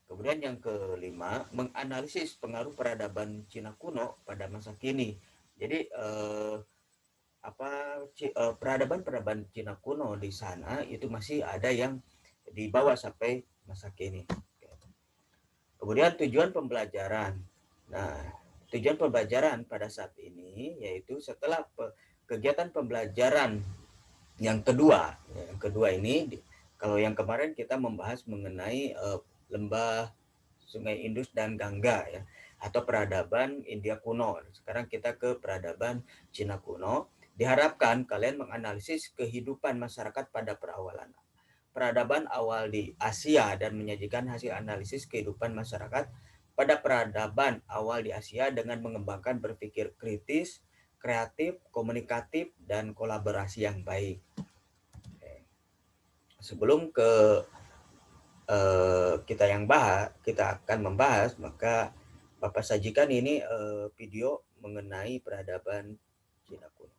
Kemudian yang kelima, menganalisis pengaruh peradaban Cina kuno pada masa kini. Jadi peradaban Cina kuno di sana itu masih ada yang dibawa sampai masa kini. Kemudian tujuan pembelajaran. Nah, tujuan pembelajaran pada saat ini yaitu setelah kegiatan pembelajaran yang kedua ini, kalau yang kemarin kita membahas mengenai lembah Sungai Indus dan Gangga ya, atau peradaban India kuno. Sekarang kita ke peradaban Cina kuno. Diharapkan kalian menganalisis kehidupan masyarakat pada peradaban awal di Asia dan menyajikan hasil analisis kehidupan masyarakat pada peradaban awal di Asia dengan mengembangkan berpikir kritis, kreatif, komunikatif, dan kolaborasi yang baik. Sebelum ke kita akan membahas, maka Bapak sajikan ini video mengenai peradaban Cina kuno.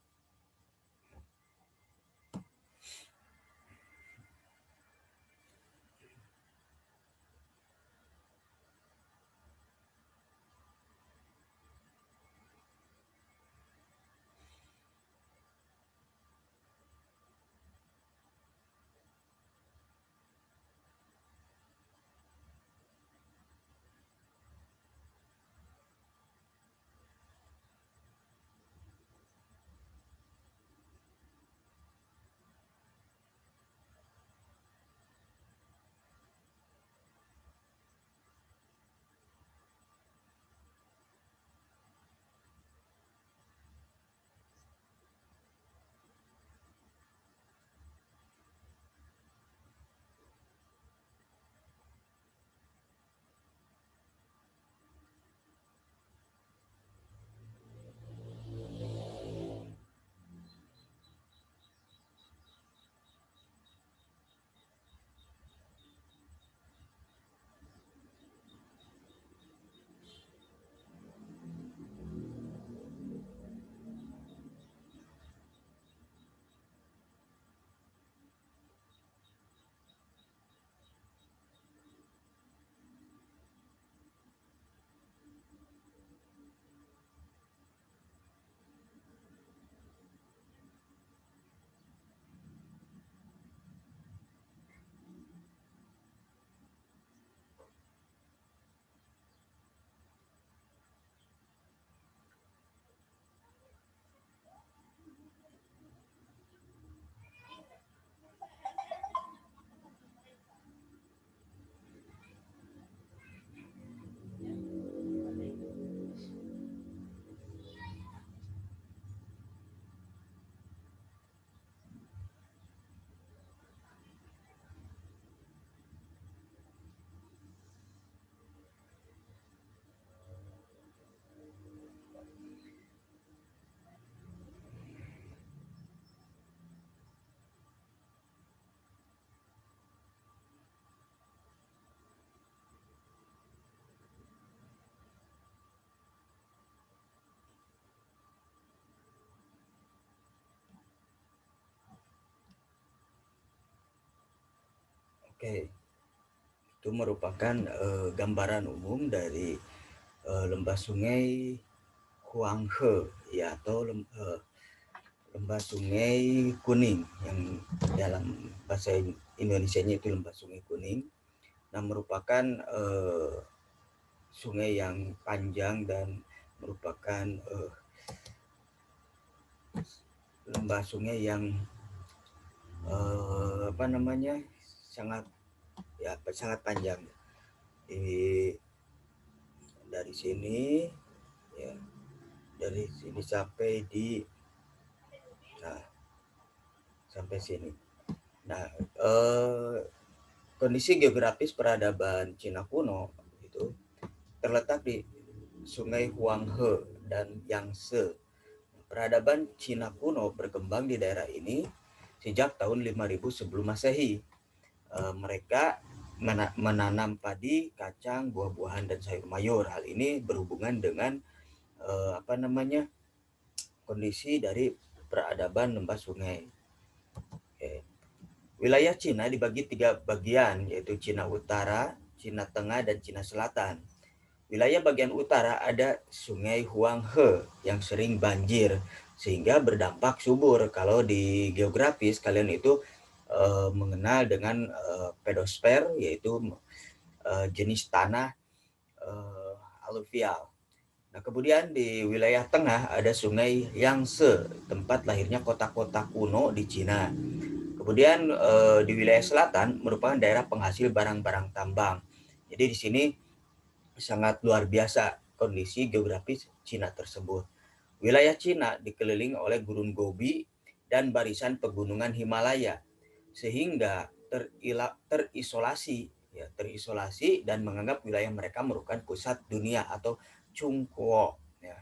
Oke, itu merupakan gambaran umum dari lembah sungai Huanghe ya, atau lembah Sungai Kuning, yang dalam bahasa Indonesianya itu lembah Sungai Kuning. Nah, merupakan sungai yang panjang dan merupakan lembah sungai yang sangat panjang. Dari sini ya, dari sini sampai sini. Nah, kondisi geografis peradaban Cina kuno itu terletak di Sungai Huanghe dan Yangtze. Peradaban Cina kuno berkembang di daerah ini sejak tahun 5000 sebelum Masehi. Mereka menanam padi, kacang, buah-buahan, dan sayur mayur. Hal ini berhubungan dengan kondisi dari peradaban lembah sungai. Wilayah Cina dibagi 3 bagian, yaitu Cina Utara, Cina Tengah, dan Cina Selatan. Wilayah bagian utara ada Sungai Huanghe yang sering banjir sehingga berdampak subur. Kalau di geografis kalian itu mengenal dengan pedosfer, yaitu jenis tanah aluvial. Nah, kemudian di wilayah tengah ada Sungai Yangtze, tempat lahirnya kota-kota kuno di Cina. Kemudian di wilayah selatan merupakan daerah penghasil barang-barang tambang. Jadi di sini sangat luar biasa kondisi geografis Cina tersebut. Wilayah Cina dikelilingi oleh Gunung Gobi dan barisan pegunungan Himalaya, sehingga terisolasi dan menganggap wilayah mereka merupakan pusat dunia atau Chungguo. Ya.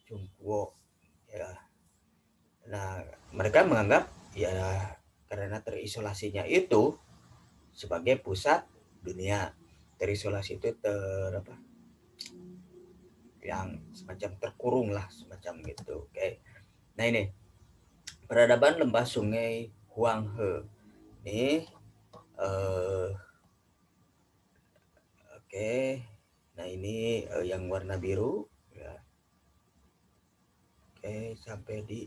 Chungguo. Ya. Nah, mereka menganggap ya karena terisolasinya itu sebagai pusat dunia. Terisolasi itu yang semacam terkurung lah, semacam gitu. Oke. Nah, ini peradaban lembah Sungai Huanghe. Ini oke. Nah, ini yang warna biru ya. Oke, sampai di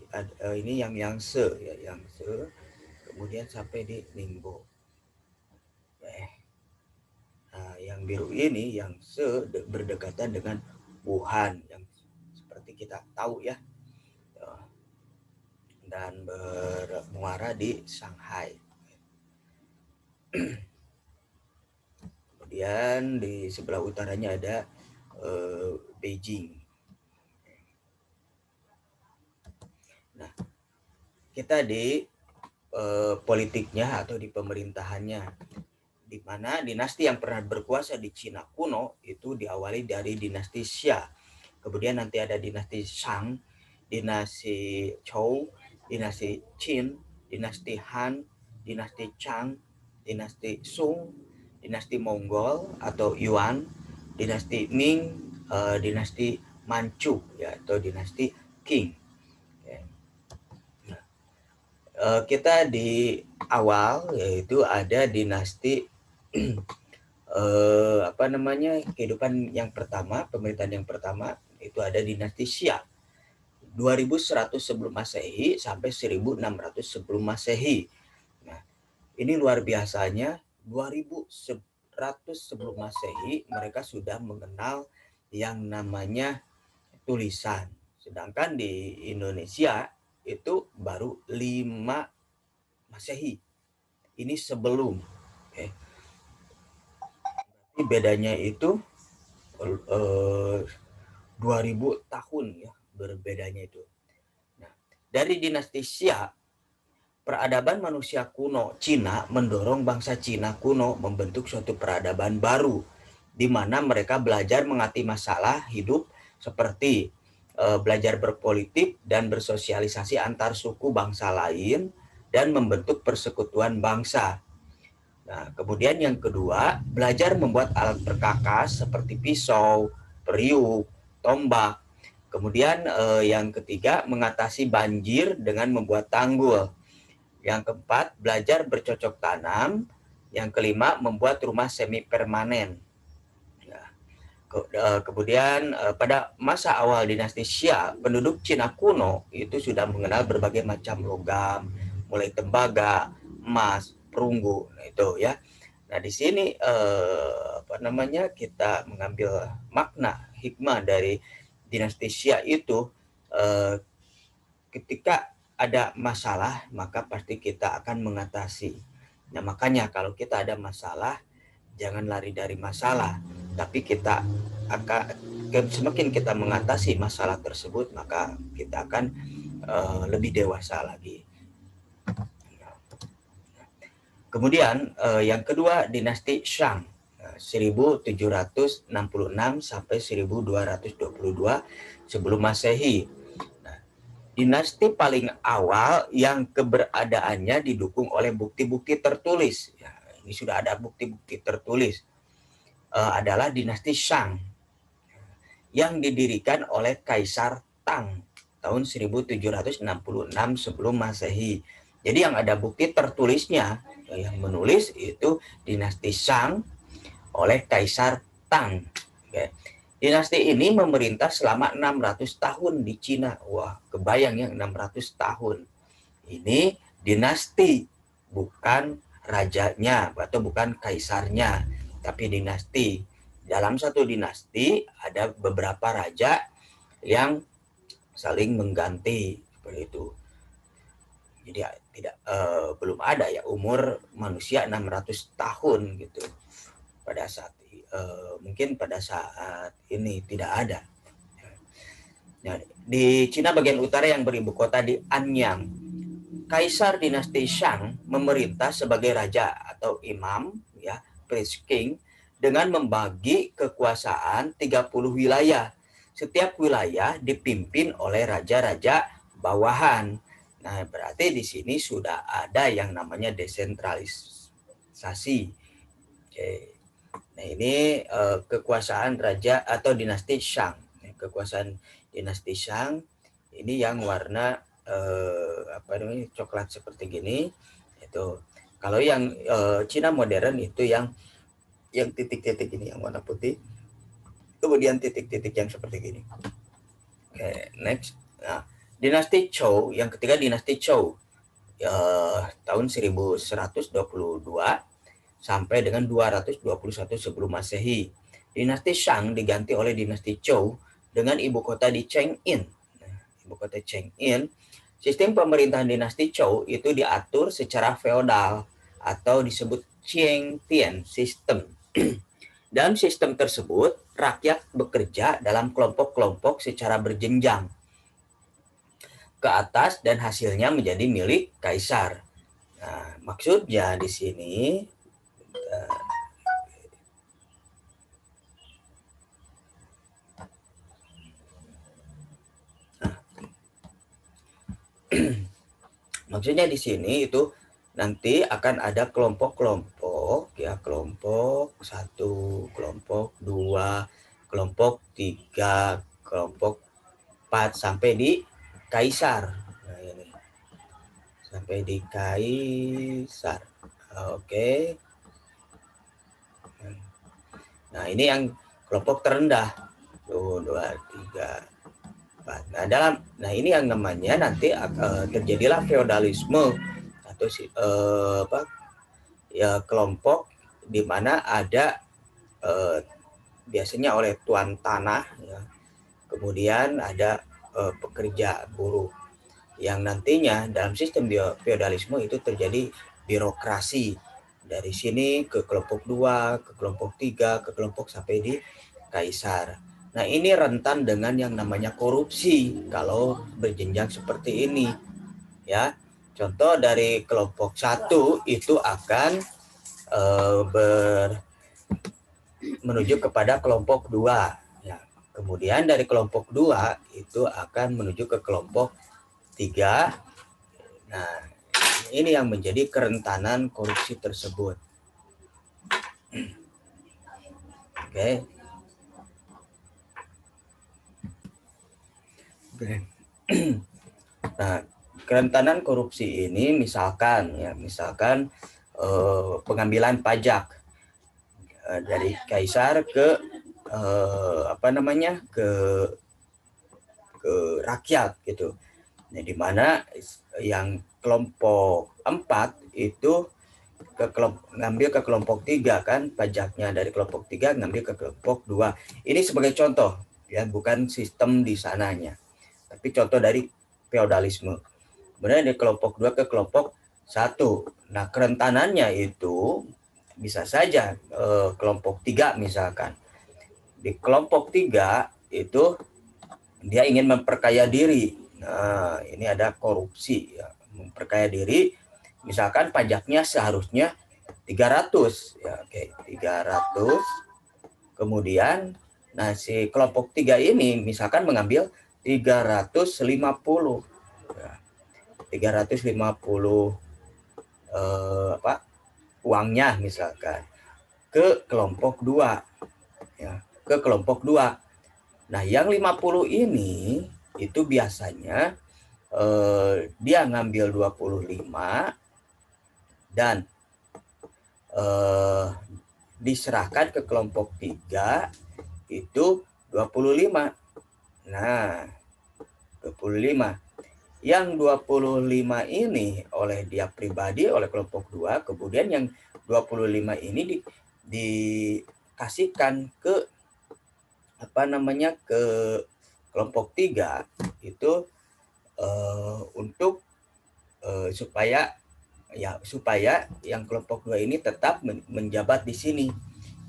ini yang Yangtze ya, Yangtze. Kemudian sampai di Ningbo. Nah, yang biru ini yang berdekatan dengan Wuhan yang seperti kita tahu ya, dan bermuara di Shanghai. Kemudian di sebelah utaranya ada Beijing. Nah, kita di politiknya atau di pemerintahannya, di mana dinasti yang pernah berkuasa di Cina kuno itu diawali dari dinasti Xia. Kemudian nanti ada dinasti Shang, dinasti Zhou, dinasti Qin, dinasti Han, dinasti Chang, dinasti Sung, dinasti Mongol atau Yuan, dinasti Ming, dinasti Manchu ya, atau dinasti Qing. Kita di awal yaitu ada dinasti kehidupan yang pertama, pemerintahan yang pertama itu ada dinasti Xia 2100 sebelum Masehi sampai 1600 sebelum Masehi. Nah, ini luar biasanya 2100 sebelum Masehi mereka sudah mengenal yang namanya tulisan. Sedangkan di Indonesia itu baru 5 Masehi. Ini sebelum. Okay. Bedanya itu 2000 tahun ya, berbedanya itu. Nah, dari dinasti Xia, peradaban manusia kuno Cina mendorong bangsa Cina kuno membentuk suatu peradaban baru, di mana mereka belajar mengatasi masalah hidup seperti belajar berpolitik dan bersosialisasi antar suku bangsa lain dan membentuk persekutuan bangsa. Nah, kemudian yang kedua, belajar membuat alat perkakas seperti pisau, periuk, tombak. Kemudian yang ketiga, mengatasi banjir dengan membuat tanggul. Yang keempat, belajar bercocok tanam. Yang kelima, membuat rumah semi permanen. Nah, Kemudian pada masa awal dinasti Xia, penduduk Cina kuno itu sudah mengenal berbagai macam logam, mulai tembaga, emas, perunggu, nah itu ya. Nah di sini kita mengambil makna hikmah dari dinasti Xia itu, ketika ada masalah maka pasti kita akan mengatasi. Nah makanya kalau kita ada masalah, jangan lari dari masalah, tapi kita akan semakin kita mengatasi masalah tersebut maka kita akan lebih dewasa lagi. Kemudian yang kedua dinasti Shang 1766 sampai 1222 sebelum Masehi. Nah, dinasti paling awal yang keberadaannya didukung oleh bukti-bukti tertulis. Ya, ini sudah ada bukti-bukti tertulis. Adalah dinasti Shang yang didirikan oleh Kaisar Tang tahun 1766 sebelum Masehi. Jadi yang ada bukti tertulisnya, yang menulis itu dinasti Shang oleh Kaisar Tang. Oke. Dinasti ini memerintah selama 600 tahun di Cina. Wah, kebayang ya 600 tahun. Ini dinasti, bukan rajanya atau bukan kaisarnya, tapi dinasti. Dalam satu dinasti ada beberapa raja yang saling mengganti seperti itu. Jadi tidak belum ada ya umur manusia 600 tahun gitu. Pada saat mungkin pada saat ini tidak ada. Nah, di Cina bagian utara yang beribu kota di Anyang, Kaisar dinasti Shang memerintah sebagai raja atau imam, ya, priest king, dengan membagi kekuasaan 30 wilayah. Setiap wilayah dipimpin oleh raja-raja bawahan. Nah, berarti di sini sudah ada yang namanya desentralisasi. Oke. Nah, ini kekuasaan raja atau dinasti Shang. Kekuasaan dinasti Shang ini yang warna coklat seperti gini. Itu kalau yang Cina modern itu yang titik-titik ini yang warna putih, kemudian titik-titik yang seperti gini. Oke, next. Nah, dinasti Zhou yang ketiga dinasti Zhou tahun 1122 sampai dengan 221 sebelum Masehi. Dinasti Shang diganti oleh dinasti Zhou dengan ibu kota di Cheng'in. Nah, ibu kota Cheng'in. Sistem pemerintahan dinasti Zhou itu diatur secara feodal atau disebut Qiangtian system. Dalam sistem tersebut, rakyat bekerja dalam kelompok-kelompok secara berjenjang ke atas dan hasilnya menjadi milik kaisar. Nah, maksudnya di sini maksudnya di sini itu nanti akan ada kelompok-kelompok, ya, kelompok 1, kelompok 2, kelompok 3, kelompok 4 sampai di kaisar. Nah, ini sampai di kaisar. Oke. Nah, ini yang kelompok terendah. 1, 2, 3, 4. Nah, ini yang namanya nanti terjadilah feodalisme atau kelompok di mana ada biasanya oleh tuan tanah, ya. Kemudian ada pekerja buruh yang nantinya dalam sistem feodalisme itu terjadi birokrasi dari sini ke kelompok 2, ke kelompok 3, ke kelompok sampai di kaisar. Nah, ini rentan dengan yang namanya korupsi kalau berjenjang seperti ini, ya. Contoh dari kelompok 1 itu akan menuju kepada kelompok 2, ya. Kemudian dari kelompok 2 itu akan menuju ke kelompok 3. Nah, ini yang menjadi kerentanan korupsi tersebut. Oke. Nah, kerentanan korupsi ini misalkan pengambilan pajak dari kaisar ke ke rakyat gitu. Nah, di mana yang kelompok 4 itu ngambil ke kelompok 3 kan, pajaknya dari kelompok 3 ngambil ke kelompok 2. Ini sebagai contoh ya, bukan sistem di sananya, tapi contoh dari feodalisme. Kemudian dari kelompok 2 ke kelompok 1. Nah, kerentanannya itu bisa saja kelompok 3 misalkan. Di kelompok 3 itu dia ingin memperkaya diri. Nah, ini ada korupsi ya, memperkaya diri. Misalkan pajaknya seharusnya 300 ya, oke, 300. Kemudian nah si kelompok 3 ini misalkan mengambil 350 ya, 350 uangnya misalkan ke kelompok 2 ya, ke kelompok 2. Nah, yang 50 ini itu biasanya dia ngambil 25 dan diserahkan ke kelompok 3 itu 25. Nah, 25. Yang 25 ini oleh dia pribadi, oleh kelompok 2, kemudian yang 25 ini dikasihkan ke ke kelompok 3 itu untuk supaya yang kelompok 2 ini tetap menjabat di sini.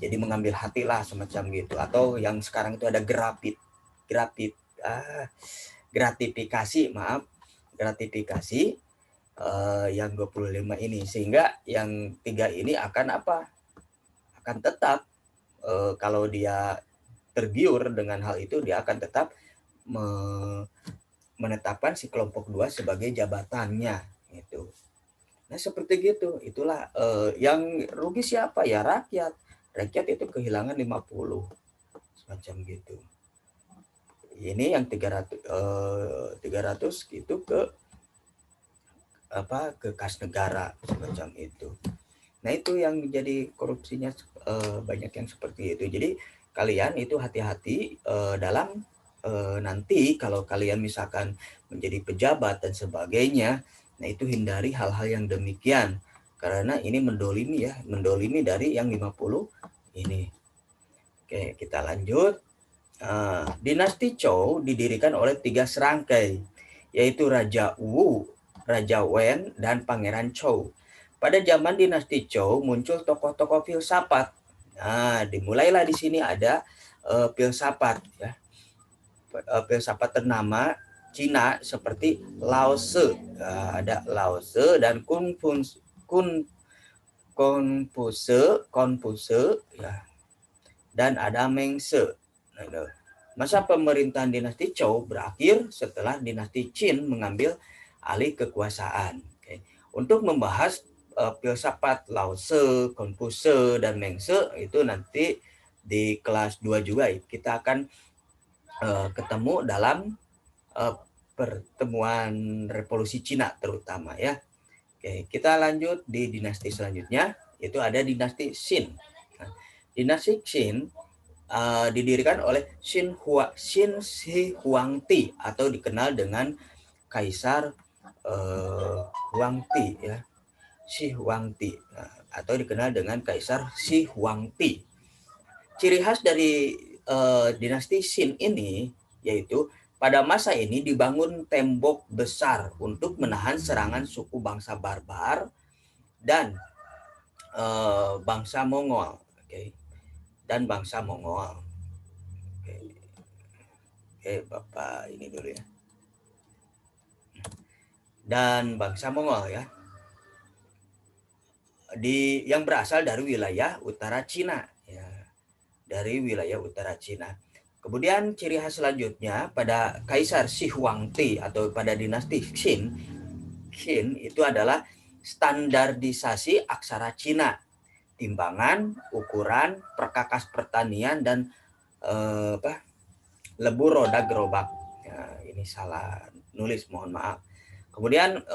Jadi mengambil hatilah semacam gitu, atau yang sekarang itu ada gratifikasi yang 25 ini, sehingga yang 3 ini akan tetap kalau dia tergiur dengan hal itu, dia akan tetap menetapkan si kelompok 2 sebagai jabatannya gitu. Nah, seperti gitu. Itulah yang rugi siapa ya? Rakyat. Rakyat itu kehilangan 50 semacam gitu. Ini yang 300 gitu ke kas negara semacam itu. Nah, itu yang jadi korupsinya banyak yang seperti itu. Jadi kalian itu hati-hati dalam nanti kalau kalian misalkan menjadi pejabat dan sebagainya. Nah, itu hindari hal-hal yang demikian, karena ini mendolimi dari yang 50 ini. Oke, kita lanjut. Dinasti Zhou didirikan oleh 3 serangkai, yaitu Raja Wu, Raja Wen, dan Pangeran Zhou. Pada zaman dinasti Zhou muncul tokoh-tokoh filsafat. Nah, dimulailah di sini ada filsafat ya. Filsafat ternama Cina seperti Lao Tzu. Nah, ada Lao Tzu dan Konfuse ya. Dan ada Mengse. Nah, masa pemerintahan dinasti Zhou berakhir setelah dinasti Qin mengambil alih kekuasaan. Oke. Untuk membahas filsafat Lao Tzu, Konfuse, dan Mengse itu nanti di kelas 2 juga kita akan ketemu dalam pertemuan revolusi Cina terutama ya. Oke, kita lanjut di dinasti selanjutnya, yaitu ada dinasti Qin. Nah, dinasti Qin didirikan oleh Qin Shi Huangdi atau dikenal dengan Kaisar Huangdi ya. Shi Huangdi atau dikenal dengan Kaisar Shi Huangdi. Ciri khas dari dinasti Qin ini yaitu pada masa ini dibangun tembok besar untuk menahan serangan suku bangsa barbar dan bangsa Mongol. Okay. Dan bangsa Mongol. Oke, Bapak ini dulu ya. Dan bangsa Mongol ya. Yang berasal dari wilayah utara Cina ya. Dari wilayah utara Cina. Kemudian ciri khas selanjutnya pada Kaisar Shi Huangdi atau pada dinasti Qin itu adalah standarisasi aksara Cina, timbangan, ukuran, perkakas pertanian, dan lebur roda gerobak. Ya, ini salah nulis, mohon maaf. Kemudian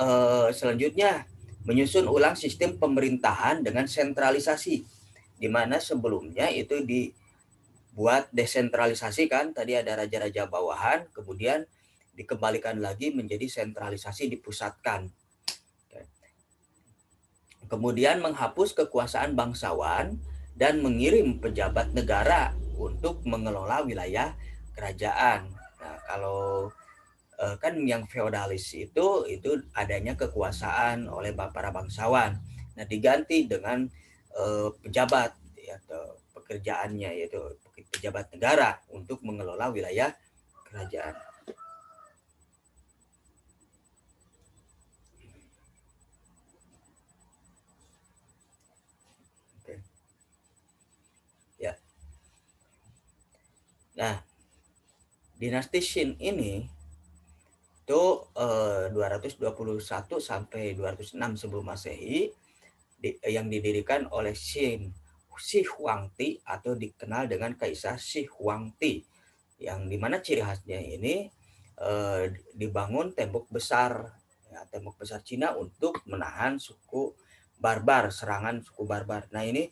selanjutnya menyusun ulang sistem pemerintahan dengan sentralisasi, di mana sebelumnya itu buat desentralisasi kan, tadi ada raja-raja bawahan, kemudian dikembalikan lagi menjadi sentralisasi, dipusatkan. Kemudian menghapus kekuasaan bangsawan dan mengirim pejabat negara untuk mengelola wilayah kerajaan. Nah, kalau kan yang feodalis itu adanya kekuasaan oleh para bangsawan. Nah, diganti dengan pejabat ya, atau pekerjaannya yaitu pejabat negara untuk mengelola wilayah kerajaan. Oke. Ya. Nah, dinasti Qin ini itu 221 sampai 206 sebelum Masehi yang didirikan oleh Shi Huangti atau dikenal dengan Kaisar Shi Huangti, yang dimana ciri khasnya ini dibangun tembok besar, ya, tembok besar Cina untuk menahan suku barbar, serangan suku barbar. Nah ini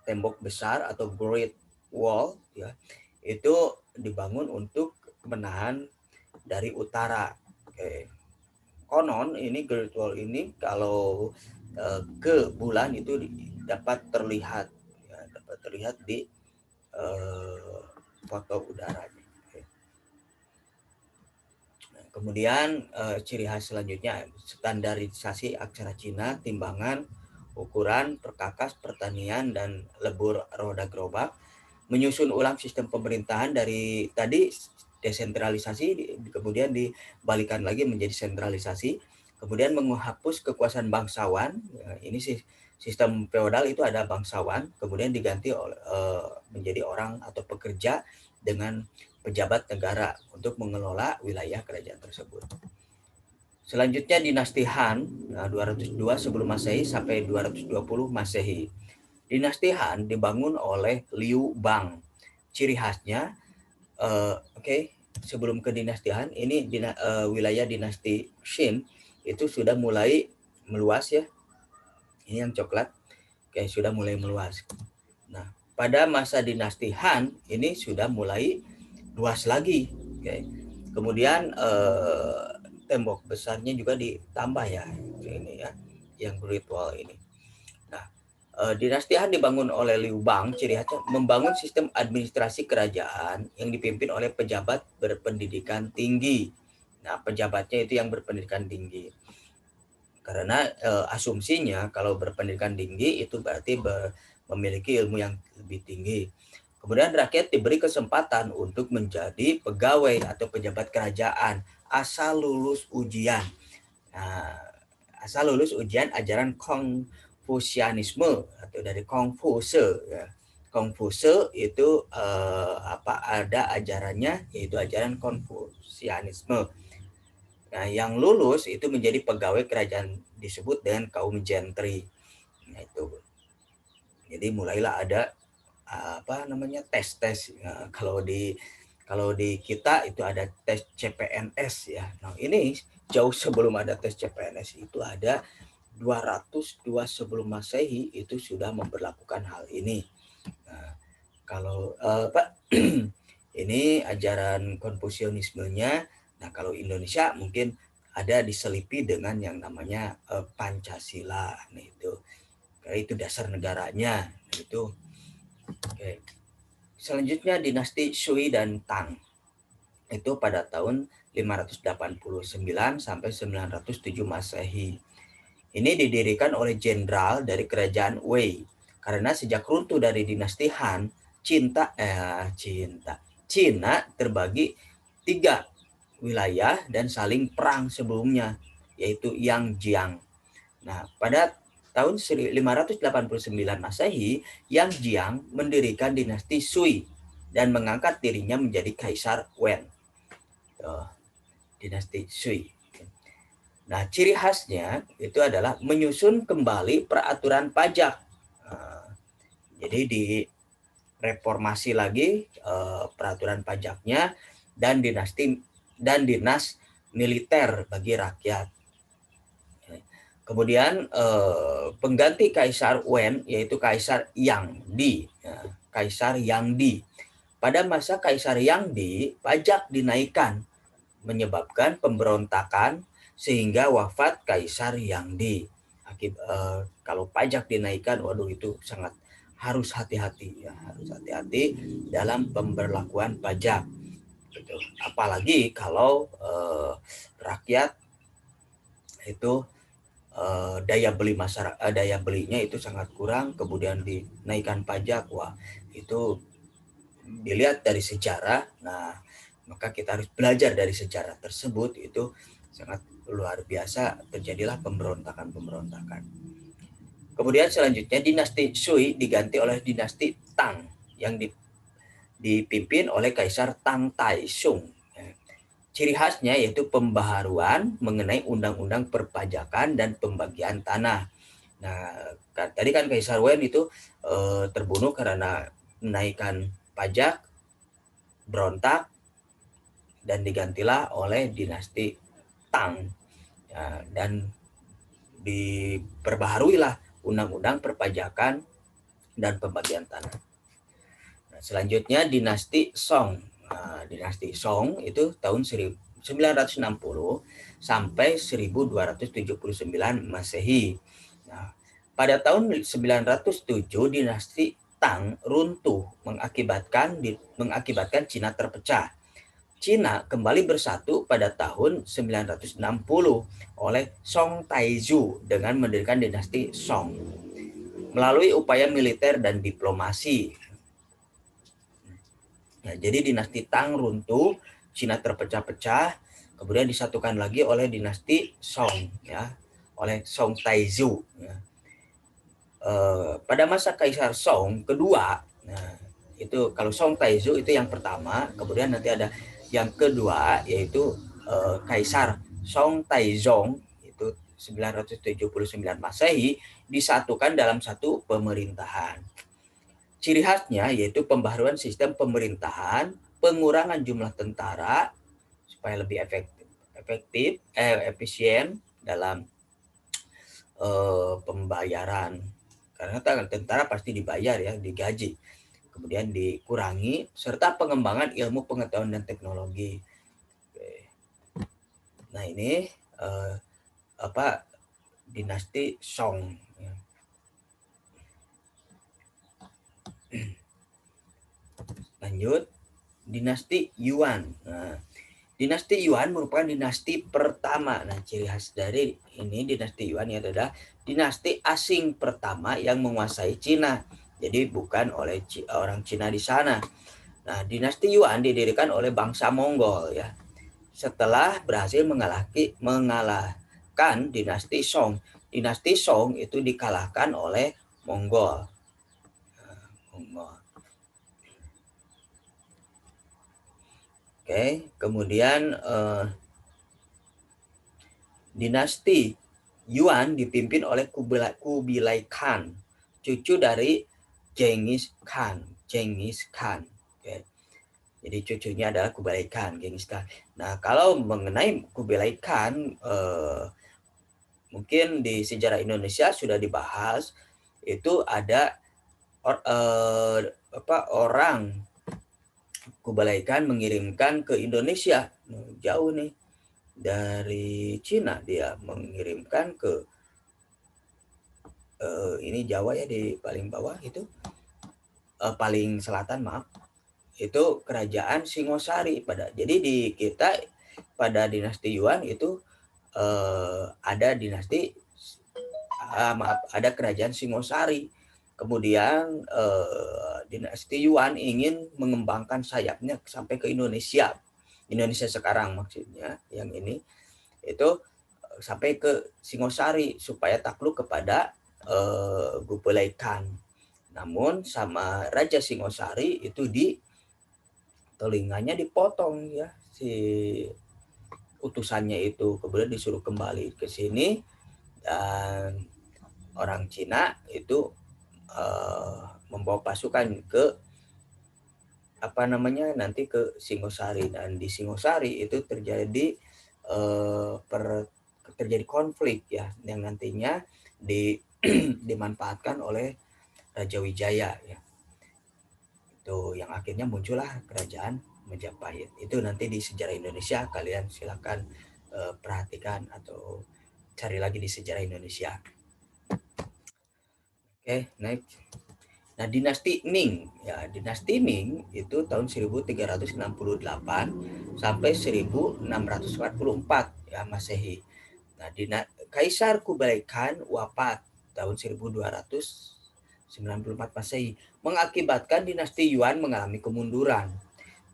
tembok besar atau Great Wall ya, itu dibangun untuk menahan dari utara. Oke. Konon ini Great Wall ini kalau ke bulan itu dapat terlihat ya, dapat terlihat di foto udaranya. Oke. Nah, kemudian ciri khas selanjutnya standarisasi aksara Cina, timbangan, ukuran, perkakas, pertanian, dan lebur roda gerobak. Menyusun ulang sistem pemerintahan dari tadi desentralisasi, kemudian dibalikan lagi menjadi sentralisasi, kemudian menghapus kekuasaan bangsawan. Ini sih sistem feodal itu ada bangsawan, kemudian diganti menjadi orang atau pekerja dengan pejabat negara untuk mengelola wilayah kerajaan tersebut. Selanjutnya dinasti Han, 202 sebelum Masehi sampai 220 Masehi. Dinasti Han dibangun oleh Liu Bang. Ciri khasnya, sebelum ke dinasti Han, ini wilayah dinasti Qin itu sudah mulai meluas ya. Ini yang coklat, sudah mulai meluas. Nah, pada masa dinasti Han ini sudah mulai luas lagi. Kemudian tembok besarnya juga ditambah ya, ini ya, yang Great Wall ini. Dinasti Han dibangun oleh Liu Bang, ciri khasnya membangun sistem administrasi kerajaan yang dipimpin oleh pejabat berpendidikan tinggi. Nah, pejabatnya itu yang berpendidikan tinggi. Karena asumsinya kalau berpendidikan tinggi itu berarti memiliki ilmu yang lebih tinggi. Kemudian rakyat diberi kesempatan untuk menjadi pegawai atau pejabat kerajaan asal lulus ujian. Nah, asal lulus ujian ajaran Konfusianisme atau dari Konfuse ya. Konfuse itu ada ajarannya, yaitu ajaran Konfusianisme. Nah, yang lulus itu menjadi pegawai kerajaan disebut dengan kaum gentry. Nah, itu. Jadi mulailah ada tes. Nah, kalau di kita itu ada tes CPNS ya. Nah, ini jauh sebelum ada tes CPNS itu ada 202 sebelum Masehi itu sudah memberlakukan hal ini. Nah, kalau ini ajaran Konfusianismenya. Nah, kalau Indonesia mungkin ada diselipi dengan yang namanya Pancasila. Nah, itu dasar negaranya. Nah, itu. Oke. Selanjutnya dinasti Sui dan Tang. Itu pada tahun 589 sampai 907 Masehi. Ini didirikan oleh jenderal dari kerajaan Wei. Karena sejak runtuh dari dinasti Han, Cina terbagi 3 wilayah dan saling perang sebelumnya, yaitu Yang Jiang. Nah, pada tahun 589 Masehi, Yang Jiang mendirikan dinasti Sui dan mengangkat dirinya menjadi Kaisar Wen. Dinasti Sui. Nah, ciri khasnya itu adalah menyusun kembali peraturan pajak. Jadi direformasi lagi peraturan pajaknya dan dinas militer bagi rakyat. Kemudian pengganti Kaisar Wen yaitu Kaisar Yang Di. Ya, Kaisar Yang Di. Pada masa Kaisar Yang Di, pajak dinaikkan menyebabkan pemberontakan sehingga wafat Kaisar Yang Di. Kalau pajak dinaikkan, waduh itu sangat harus hati-hati ya, harus hati-hati dalam pemberlakuan pajak. Gitu. Apalagi kalau rakyat itu daya beli masyarakat, daya belinya itu sangat kurang, kemudian dinaikkan pajak, wah itu dilihat dari sejarah. Nah, maka kita harus belajar dari sejarah tersebut, itu sangat luar biasa, terjadilah pemberontakan. Kemudian selanjutnya dinasti Sui diganti oleh dinasti Tang yang dipimpin oleh Kaisar Tang Taisung. Ciri khasnya yaitu pembaharuan mengenai undang-undang perpajakan dan pembagian tanah. Nah, tadi kan Kaisar Wen itu terbunuh karena menaikkan pajak, berontak, dan digantilah oleh dinasti Tang. Ya, dan diperbaharuilah undang-undang perpajakan dan pembagian tanah. Nah, selanjutnya dinasti Song. Nah, dinasti Song itu tahun 960 sampai 1279 Masehi. Nah, pada tahun 907 dinasti Tang runtuh mengakibatkan Cina terpecah. Cina kembali bersatu pada tahun 960 oleh Song Taizu dengan mendirikan dinasti Song melalui upaya militer dan diplomasi. Nah, jadi dinasti Tang runtuh, Cina terpecah-pecah, kemudian disatukan lagi oleh dinasti Song, ya, oleh Song Taizu. Ya. Pada masa Kaisar Song kedua, nah, itu kalau Song Taizu itu yang pertama, kemudian nanti ada yang kedua yaitu Kaisar Song Taizong itu 979 Masehi disatukan dalam satu pemerintahan. Ciri khasnya yaitu pembaharuan sistem pemerintahan, pengurangan jumlah tentara supaya lebih efisien dalam pembayaran. Karena tentara pasti dibayar ya, digaji. Kemudian dikurangi serta pengembangan ilmu pengetahuan dan teknologi. Oke. Nah, ini dinasti Song. Lanjut, dinasti Yuan. Nah, dinasti Yuan merupakan dinasti pertama. Nah, ciri khas dari ini dinasti Yuan adalah dinasti asing pertama yang menguasai Cina. Jadi bukan oleh orang Cina di sana. Nah, dinasti Yuan didirikan oleh bangsa Mongol ya. Setelah berhasil mengalahkan dinasti Song. Dinasti Song itu dikalahkan oleh Mongol. Oke, kemudian dinasti Yuan dipimpin oleh Kubilai Khan, cucu dari Genghis Khan. Oke. Jadi cucunya adalah Kubilai Khan, Genghis Khan. Nah, kalau mengenai Kubilai Khan, mungkin di sejarah Indonesia sudah dibahas, itu ada orang Kubilai Khan mengirimkan ke Indonesia, jauh nih, dari Cina dia mengirimkan ke ini Jawa ya, di paling bawah itu, paling selatan maaf, itu kerajaan Singosari. Jadi di kita pada dinasti Yuan itu ada ada kerajaan Singosari. Kemudian dinasti Yuan ingin mengembangkan sayapnya sampai ke Indonesia sekarang maksudnya, yang ini itu sampai ke Singosari supaya takluk kepada Kubilai Khan. Namun sama Raja Singosari itu telinganya dipotong ya, si utusannya itu, kemudian disuruh kembali ke sini, dan orang Cina itu membawa pasukan ke nanti ke Singosari, dan di Singosari itu terjadi terjadi konflik ya yang nantinya dimanfaatkan oleh Raja Wijaya ya. Itu yang akhirnya muncullah kerajaan Majapahit. Itu nanti di sejarah Indonesia kalian silakan perhatikan atau cari lagi di sejarah Indonesia. Oke, next. Nah, dinasti Ming ya, dinasti Ming itu tahun 1368 sampai 1644 ya Masehi. Nah, Kaisar Kublai Khan wafat tahun 1294 Masehi, mengakibatkan dinasti Yuan mengalami kemunduran.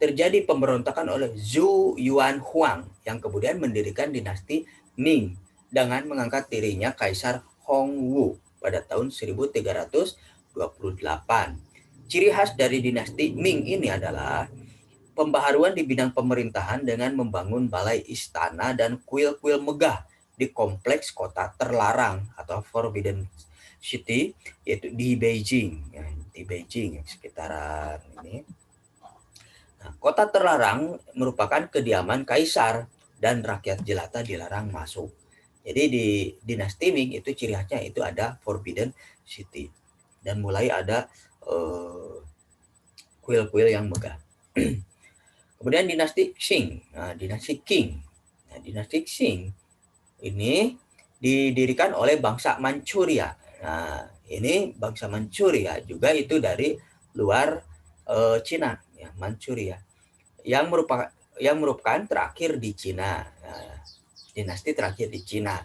Terjadi pemberontakan oleh Zhu Yuan Huang yang kemudian mendirikan dinasti Ming dengan mengangkat dirinya Kaisar Hongwu pada tahun 1328. Ciri khas dari dinasti Ming ini adalah pembaharuan di bidang pemerintahan dengan membangun balai istana dan kuil-kuil megah di kompleks kota terlarang atau Forbidden City, yaitu di Beijing, ya, di Beijing sekitaran ini. Nah, kota terlarang merupakan kediaman kaisar dan rakyat jelata dilarang masuk. Jadi di dinasti Ming itu ciri khasnya itu ada Forbidden City dan mulai ada kuil-kuil yang megah. Kemudian dinasti Qing. Nah, dinasti Qing. Nah, dinasti Qing ini didirikan oleh bangsa Manchuria. Nah, ini bangsa Manchuria juga itu dari luar Cina, ya, Manchuria, yang merupakan terakhir di Cina. Nah, dinasti terakhir di Cina.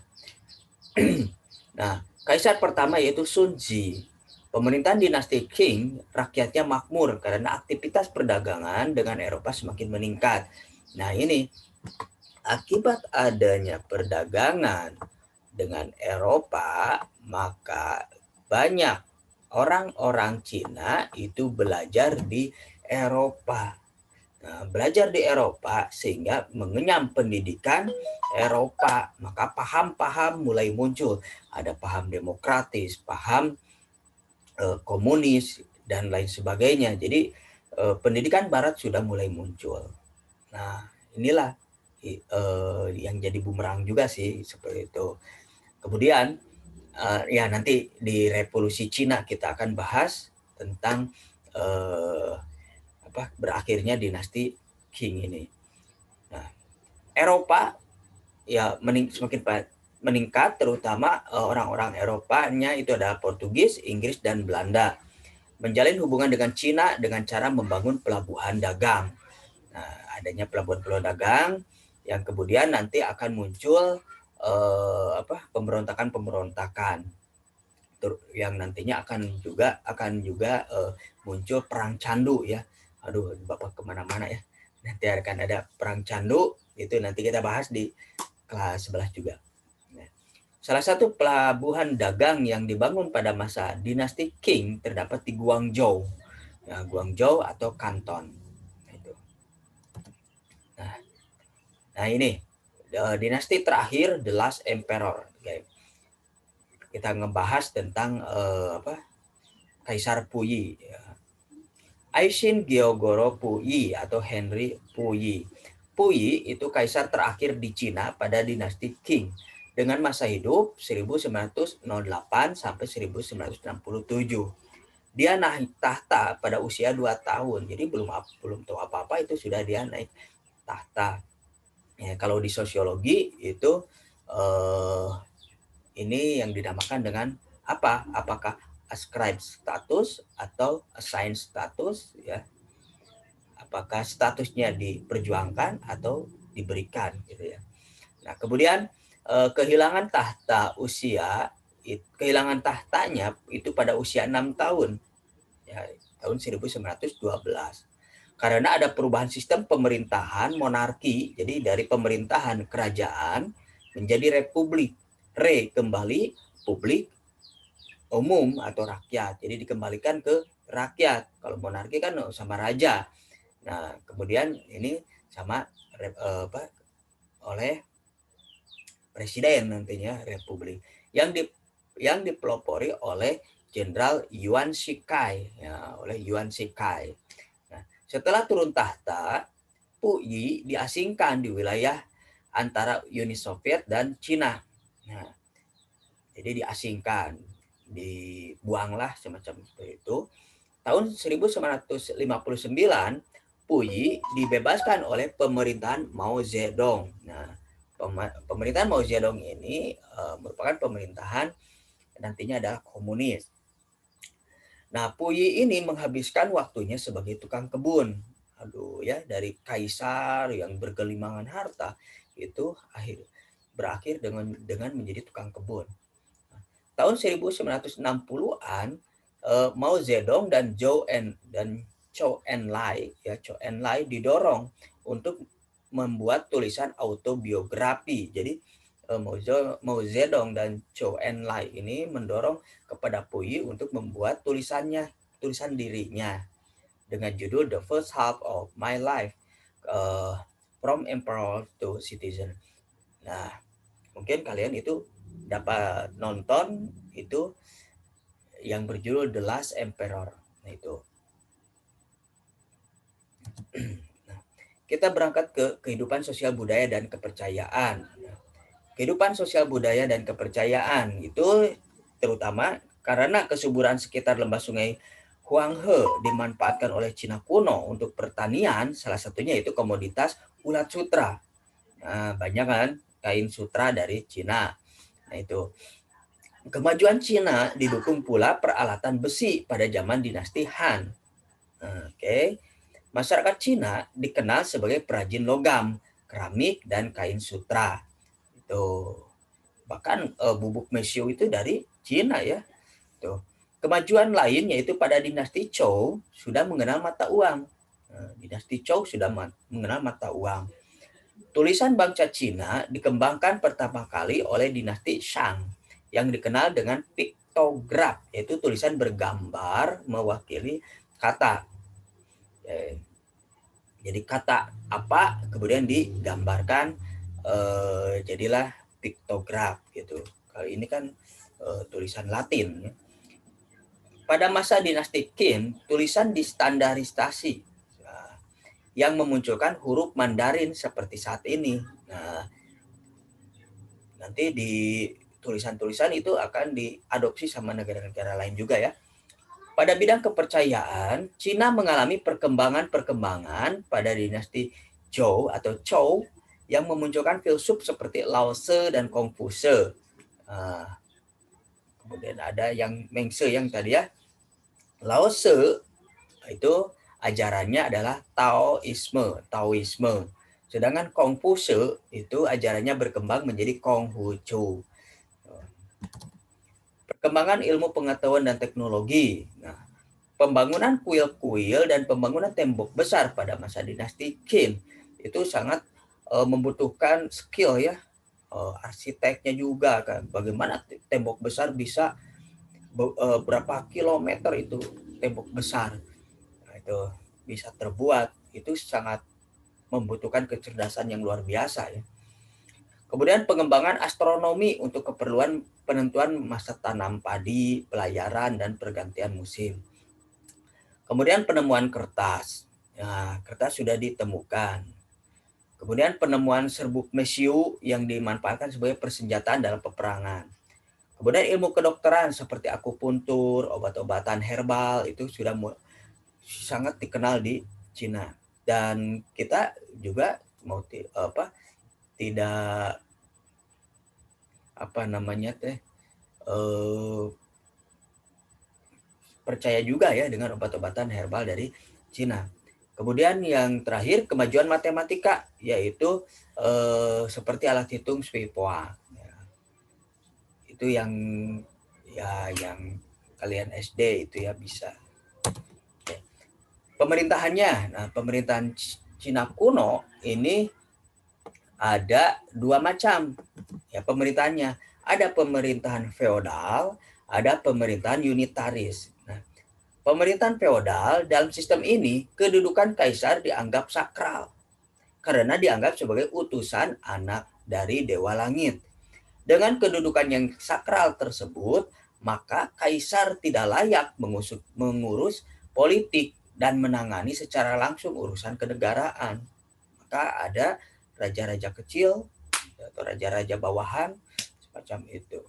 Nah, kaisar pertama yaitu Sun Ji. Pemerintahan dinasti Qing, rakyatnya makmur karena aktivitas perdagangan dengan Eropa semakin meningkat. Nah, ini akibat adanya perdagangan dengan Eropa, maka banyak orang-orang Cina itu belajar di Eropa. Nah, belajar di Eropa sehingga mengenyam pendidikan Eropa, maka paham-paham mulai muncul. Ada paham demokratis, paham komunis, dan lain sebagainya. Jadi pendidikan Barat sudah mulai muncul. Nah, inilah yang jadi bumerang juga sih seperti itu. Kemudian ya nanti di Revolusi Cina kita akan bahas tentang berakhirnya dinasti Qing ini. Nah, Eropa ya semakin meningkat, terutama orang-orang Eropanya itu adalah Portugis, Inggris, dan Belanda. Menjalin hubungan dengan Cina dengan cara membangun pelabuhan dagang. Nah, adanya pelabuhan-pelabuhan dagang yang kemudian nanti akan muncul pemberontakan-pemberontakan yang nantinya akan juga muncul perang candu ya. Aduh, Bapak kemana-mana ya. Nanti akan ada perang candu, itu nanti kita bahas di kelas 11 juga. Nah, salah satu pelabuhan dagang yang dibangun pada masa dinasti Qing terdapat di Guangzhou. Ya, Guangzhou atau Kanton. Nah ini dinasti terakhir, The Last Emperor. Kita ngebahas tentang Kaisar Puyi. Aishin Gyogoro Puyi atau Henry Puyi. Puyi itu kaisar terakhir di Cina pada dinasti Qing dengan masa hidup 1908 sampai 1967. Dia naik tahta pada usia 2 tahun. Jadi belum tahu apa-apa itu sudah dia naik tahta. Ya, kalau di sosiologi itu ini yang dinamakan dengan apa? Apakah ascribe status atau assign status ya? Apakah statusnya diperjuangkan atau diberikan gitu ya. Nah, kemudian kehilangan tahtanya itu pada usia 6 tahun. Ya, tahun 1912. Karena ada perubahan sistem pemerintahan monarki, jadi dari pemerintahan kerajaan menjadi republik. Kembali publik umum atau rakyat. Jadi dikembalikan ke rakyat. Kalau monarki kan sama raja. Nah, kemudian ini sama oleh presiden nantinya republik yang dipelopori oleh Jenderal Yuan Shikai ya, oleh Yuan Shikai. Nah, setelah turun tahta, Puyi diasingkan di wilayah antara Uni Soviet dan Cina. Nah, jadi diasingkan, dibuanglah semacam seperti itu. Tahun 1959, Puyi dibebaskan oleh pemerintahan Mao Zedong. Nah, pemerintahan Mao Zedong ini merupakan pemerintahan nantinya adalah komunis. Nah, Puyi ini menghabiskan waktunya sebagai tukang kebun. Aduh ya, dari kaisar yang bergelimangan harta itu berakhir dengan menjadi tukang kebun. Tahun 1960-an, Mao Zedong dan Zhou Enlai didorong untuk membuat tulisan autobiografi. Jadi Mao Zedong dan Zhou Enlai ini mendorong kepada Puyi untuk membuat tulisan dirinya dengan judul The First Half of My Life, From Emperor to Citizen. Nah, mungkin kalian itu dapat nonton itu yang berjudul The Last Emperor. Nah, itu. Nah, kita berangkat ke kehidupan sosial budaya dan kepercayaan. Kehidupan sosial budaya dan kepercayaan itu terutama karena kesuburan sekitar lembah sungai Huanghe dimanfaatkan oleh Cina kuno untuk pertanian, salah satunya itu komoditas ulat sutra. Nah, banyak kan kain sutra dari Cina. Nah, itu. Kemajuan Cina didukung pula peralatan besi pada zaman dinasti Han. Oke. Masyarakat Cina dikenal sebagai perajin logam, keramik, dan kain sutra. Itu. Bahkan bubuk mesiu itu dari Cina ya. Tuh. Kemajuan lain yaitu pada dinasti Zhou sudah mengenal mata uang. Dinasti Zhou sudah mengenal mata uang. Tulisan bangsa Cina dikembangkan pertama kali oleh dinasti Shang yang dikenal dengan piktograf, yaitu tulisan bergambar mewakili kata. Jadi kata apa kemudian digambarkan, jadilah piktograf gitu. Kali ini kan tulisan Latin. Pada masa dinasti Qin, tulisan distandarisasi yang memunculkan huruf Mandarin seperti saat ini. Nah, nanti di tulisan-tulisan itu akan diadopsi sama negara-negara lain juga ya. Pada bidang kepercayaan, Cina mengalami perkembangan pada dinasti Zhou atau Zhou yang memunculkan filsuf seperti Lao Tse dan Kongfuce. Kemudian ada yang Mengse yang tadi ya. Lao Tse itu ajarannya adalah Taoisme. Sedangkan Kongfuce itu ajarannya berkembang menjadi Konghucu. Perkembangan ilmu pengetahuan dan teknologi. Nah, pembangunan kuil-kuil dan pembangunan tembok besar pada masa dinasti Qin itu sangat membutuhkan skill ya, arsiteknya juga kan. Bagaimana tembok besar bisa berapa kilometer itu tembok besar. Nah, itu bisa terbuat, itu sangat membutuhkan kecerdasan yang luar biasa ya. Kemudian pengembangan astronomi untuk keperluan penentuan masa tanam padi, pelayaran, dan pergantian musim. Kemudian penemuan kertas. Nah, kertas sudah ditemukan. Kemudian penemuan serbuk mesiu yang dimanfaatkan sebagai persenjataan dalam peperangan. Kemudian ilmu kedokteran seperti akupuntur, obat-obatan herbal itu sudah sangat dikenal di Cina. Dan kita juga mau tidak percaya juga ya dengan obat-obatan herbal dari Cina. Kemudian yang terakhir kemajuan matematika, yaitu seperti alat hitung Shui-Poa. Ya. Itu yang kalian SD itu ya bisa. Oke. Pemerintahannya, nah pemerintahan Cina kuno ini ada dua macam ya pemerintahannya. Ada pemerintahan feodal, ada pemerintahan unitaris. Nah, pemerintahan feodal dalam sistem ini kedudukan kaisar dianggap sakral karena dianggap sebagai utusan anak dari dewa langit. Dengan kedudukan yang sakral tersebut, maka kaisar tidak layak mengurus politik dan menangani secara langsung urusan kenegaraan. Maka ada raja-raja kecil atau raja-raja bawahan semacam itu.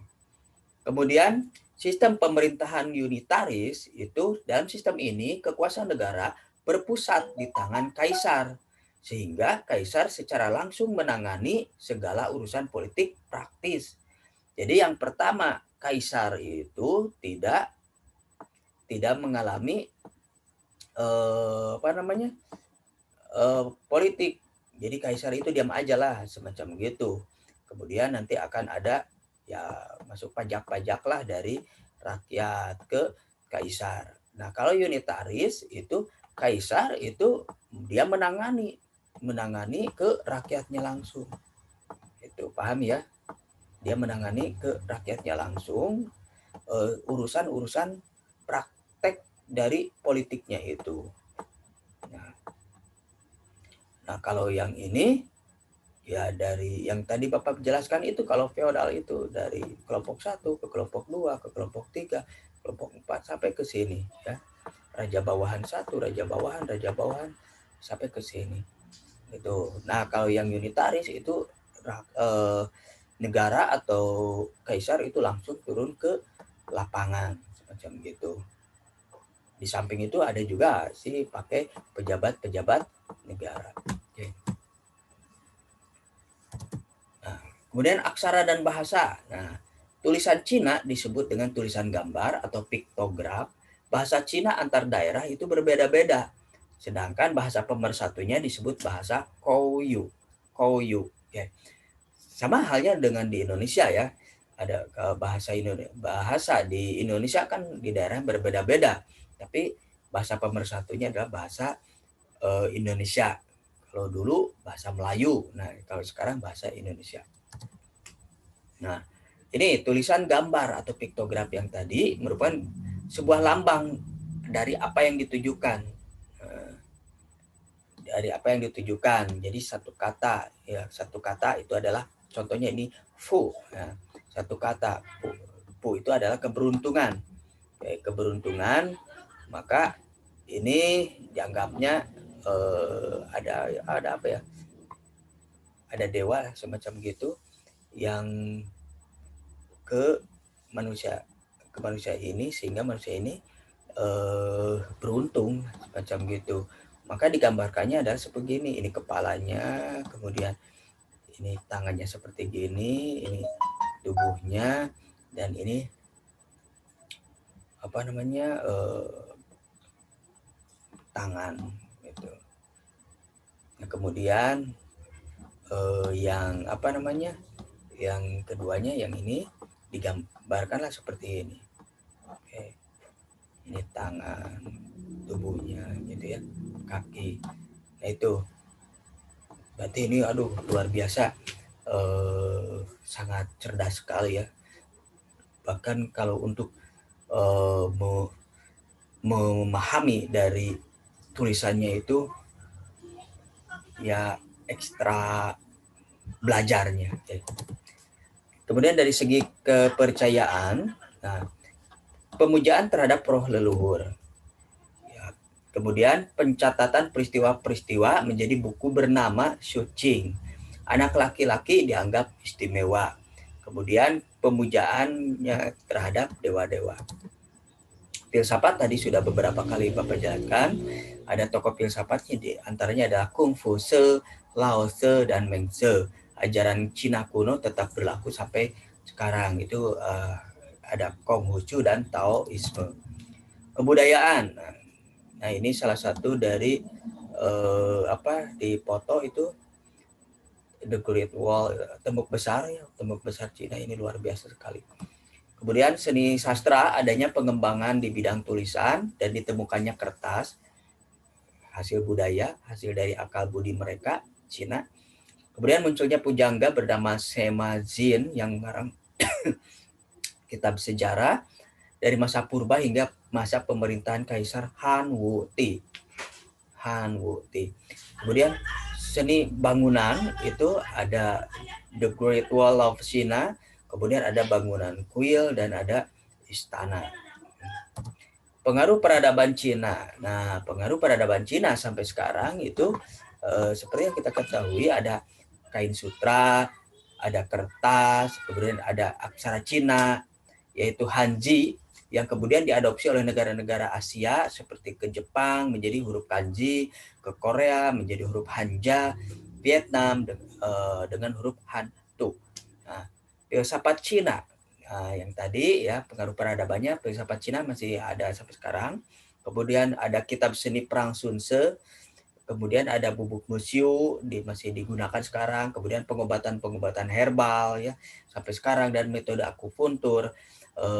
Kemudian sistem pemerintahan unitaris itu, dalam sistem ini kekuasaan negara berpusat di tangan kaisar, sehingga kaisar secara langsung menangani segala urusan politik praktis. Jadi yang pertama, kaisar itu tidak mengalami politik. Jadi kaisar itu diam aja lah semacam gitu. Kemudian nanti akan ada ya masuk pajak-pajak lah dari rakyat ke kaisar. Nah, kalau unitaris itu kaisar itu dia menangani ke rakyatnya langsung. Itu paham ya? Dia menangani ke rakyatnya langsung urusan-urusan praktek dari politiknya itu. Nah, kalau yang ini ya dari yang tadi Bapak jelaskan itu, kalau feodal itu dari kelompok 1 ke kelompok 2 ke kelompok 3, kelompok 4 sampai ke sini ya. Raja bawahan 1, raja bawahan sampai ke sini. Itu. Nah, kalau yang unitaris itu negara atau kaisar itu langsung turun ke lapangan semacam gitu. Di samping itu ada juga sih pakai pejabat-pejabat negara. Oke. Nah, kemudian aksara dan bahasa. Nah, tulisan Cina disebut dengan tulisan gambar atau piktograf. Bahasa Cina antar daerah itu berbeda-beda. Sedangkan bahasa pemersatunya disebut bahasa Kouyu. Oke. Sama halnya dengan di Indonesia ya. Ada bahasa di Indonesia kan di daerah berbeda-beda. Tapi bahasa pemersatunya adalah bahasa Indonesia. Kalau dulu bahasa Melayu. Nah, kalau sekarang bahasa Indonesia. Nah, ini tulisan gambar atau piktograf yang tadi merupakan sebuah lambang dari apa yang ditujukan. Jadi satu kata itu adalah contohnya ini fu. Nah, satu kata fu itu adalah keberuntungan. Keberuntungan, maka ini dianggapnya ada apa ya? Ada dewa semacam gitu yang ke manusia ini, sehingga manusia ini beruntung semacam gitu. Maka digambarkannya adalah seperti ini. Ini kepalanya, kemudian ini tangannya seperti gini, ini tubuhnya, dan ini tangan gitu. Nah, kemudian yang yang keduanya, yang ini digambarkanlah seperti ini. Oke. Ini tangan, tubuhnya gitu ya, kaki. Nah, itu berarti ini luar biasa, sangat cerdas sekali ya. Bahkan kalau untuk memahami dari tulisannya itu ya ekstra belajarnya. Kemudian dari segi kepercayaan, nah, pemujaan terhadap roh leluhur. Ya. Kemudian pencatatan peristiwa-peristiwa menjadi buku bernama Shuqing. Anak laki-laki dianggap istimewa. Kemudian pemujaannya terhadap dewa-dewa. Filsafat tadi sudah beberapa kali Bapak jelaskan. Ada tokoh filsafatnya, di antaranya adalah Kung Fu Tse, Lao Tse, dan Meng Tse. Ajaran Cina kuno tetap berlaku sampai sekarang. Itu ada Konghucu dan Taoisme. Kebudayaan. Nah, ini salah satu dari di foto itu The Great Wall, tembok besar Cina, ini luar biasa sekali. Kemudian seni sastra, adanya pengembangan di bidang tulisan dan ditemukannya kertas, hasil budaya, hasil dari akal budi mereka, Cina. Kemudian munculnya pujangga bernama Sema Jin yang mengarang kitab sejarah dari masa purba hingga masa pemerintahan Kaisar Han Wuti. Kemudian seni bangunan itu ada The Great Wall of China, kemudian ada bangunan kuil, dan ada istana. Pengaruh peradaban Cina. Nah, pengaruh peradaban Cina sampai sekarang itu seperti yang kita ketahui, ada kain sutra, ada kertas, kemudian ada aksara Cina, yaitu Hanji, yang kemudian diadopsi oleh negara-negara Asia seperti ke Jepang menjadi huruf kanji, ke Korea menjadi huruf hanja, Vietnam dengan huruf hantu. Nah, filsafat Cina yang tadi ya pengaruh peradabannya, filsafat Cina masih ada sampai sekarang. Kemudian ada kitab seni perang Sun Tzu, kemudian ada bubuk musiu masih digunakan sekarang, kemudian pengobatan-pengobatan herbal ya sampai sekarang, dan metode akupuntur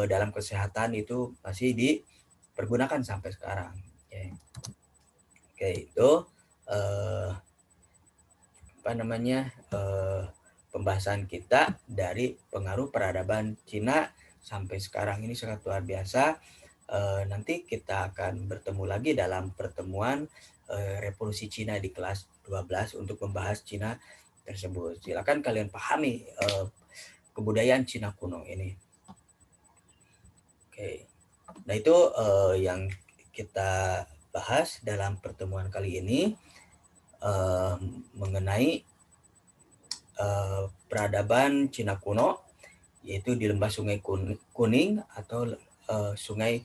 dalam kesehatan itu masih dipergunakan sampai sekarang. Oke, itu pembahasan kita dari pengaruh peradaban Cina sampai sekarang ini sangat luar biasa. Nanti kita akan bertemu lagi dalam pertemuan revolusi Cina di kelas 12 untuk membahas Cina tersebut. Silakan kalian pahami kebudayaan Cina kuno ini. Oke. Nah, itu yang kita bahas dalam pertemuan kali ini mengenai peradaban Cina kuno, yaitu di lembah Sungai Kuning atau Sungai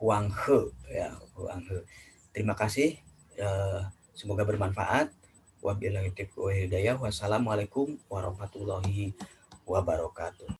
Huanghe ya, Huanghe. Terima kasih, semoga bermanfaat. Wabillahi taufiq wal hidayah. Wassalamualaikum warahmatullahi wabarakatuh.